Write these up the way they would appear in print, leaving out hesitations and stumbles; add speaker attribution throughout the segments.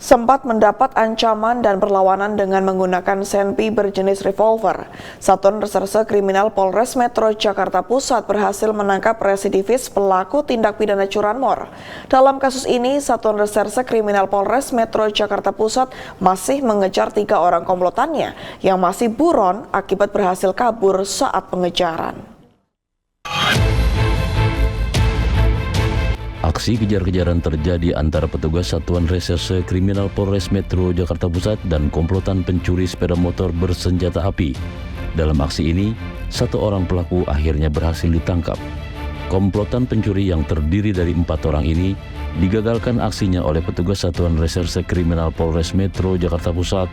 Speaker 1: sempat mendapat ancaman dan perlawanan dengan menggunakan senpi berjenis revolver. Satuan Reserse Kriminal Polres Metro Jakarta Pusat berhasil menangkap residivis pelaku tindak pidana curanmor. Dalam kasus ini, Satuan Reserse Kriminal Polres Metro Jakarta Pusat masih mengejar 3 orang komplotannya yang masih buron akibat berhasil kabur saat pengejaran.
Speaker 2: Aksi kejar-kejaran terjadi antara petugas Satuan Reserse Kriminal Polres Metro Jakarta Pusat dan komplotan pencuri sepeda motor bersenjata api. Dalam aksi ini, 1 orang pelaku akhirnya berhasil ditangkap. Komplotan pencuri yang terdiri dari 4 orang ini digagalkan aksinya oleh petugas Satuan Reserse Kriminal Polres Metro Jakarta Pusat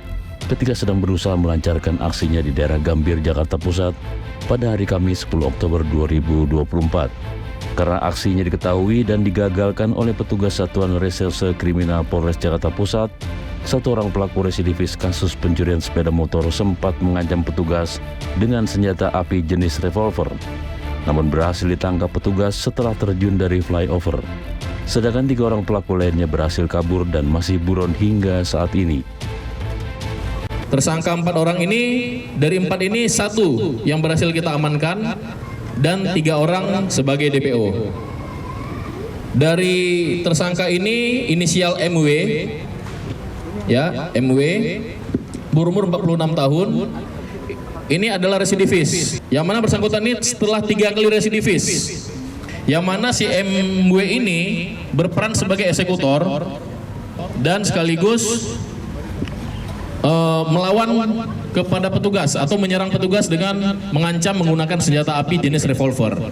Speaker 2: ketika sedang berusaha melancarkan aksinya di daerah Gambir, Jakarta Pusat pada hari Kamis 10 Oktober 2024. Karena aksinya diketahui dan digagalkan oleh petugas Satuan Reserse Kriminal Polres Jakarta Pusat, 1 orang pelaku residivis kasus pencurian sepeda motor sempat mengancam petugas dengan senjata api jenis revolver, namun berhasil ditangkap petugas setelah terjun dari flyover. Sedangkan 3 orang pelaku lainnya berhasil kabur dan masih buron hingga saat ini.
Speaker 3: Tersangka 4 orang ini, dari 4 ini 1 yang berhasil kita amankan dan 3 orang sebagai DPO. Dari tersangka ini inisial MW, ya MW, berumur 46 tahun. Ini adalah residivis. Yang mana bersangkutan ini setelah 3 kali residivis. Yang mana si MW ini berperan sebagai eksekutor dan sekaligus melawan kepada petugas atau menyerang petugas dengan mengancam menggunakan senjata api jenis revolver.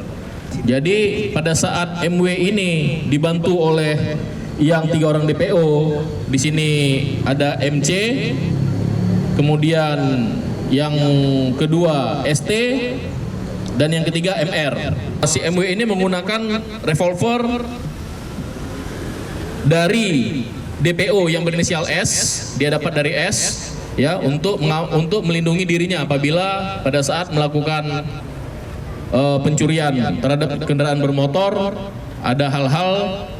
Speaker 3: Jadi pada saat MW ini dibantu oleh yang 3 orang DPO, di sini ada MC, kemudian yang kedua ST, dan yang ketiga MR. Si MW ini menggunakan revolver dari DPO yang berinisial S, dia dapat dari S, ya, untuk melindungi dirinya apabila pada saat melakukan pencurian terhadap kendaraan bermotor ada hal-hal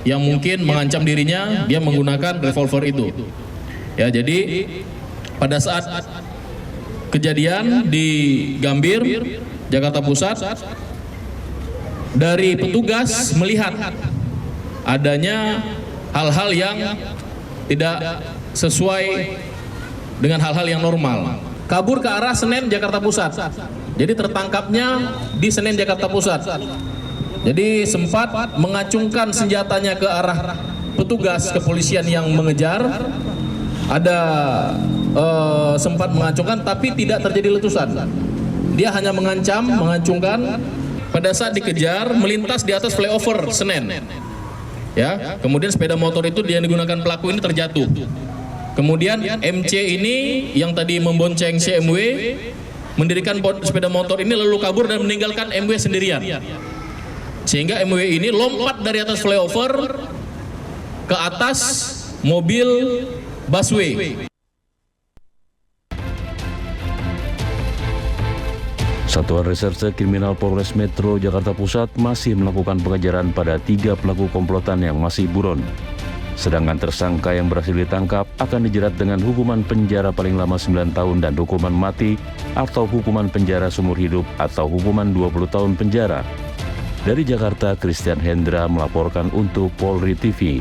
Speaker 3: yang mungkin mengancam dirinya, dia menggunakan revolver itu. Ya, jadi pada saat kejadian di Gambir, Jakarta Pusat, dari petugas melihat adanya hal-hal yang tidak sesuai dengan hal-hal yang normal. Kabur ke arah Senen, Jakarta Pusat. Jadi tertangkapnya di Senen, Jakarta Pusat. Jadi sempat mengacungkan senjatanya ke arah petugas kepolisian yang mengejar. Ada sempat mengacungkan tapi tidak terjadi letusan. Dia hanya mengancam, mengacungkan. Pada saat dikejar melintas di atas flyover Senen. Ya, kemudian sepeda motor itu yang digunakan pelaku ini terjatuh. Kemudian MC ini yang tadi membonceng si MW mendirikan sepeda motor ini lalu kabur dan meninggalkan MW sendirian. Sehingga MW ini lompat dari atas flyover ke atas mobil busway.
Speaker 2: Satuan Reserse Kriminal Polres Metro Jakarta Pusat masih melakukan pengejaran pada 3 pelaku komplotan yang masih buron. Sedangkan tersangka yang berhasil ditangkap akan dijerat dengan hukuman penjara paling lama 9 tahun dan hukuman mati atau hukuman penjara seumur hidup atau hukuman 20 tahun penjara. Dari Jakarta, Christian Hendra melaporkan untuk Polri TV.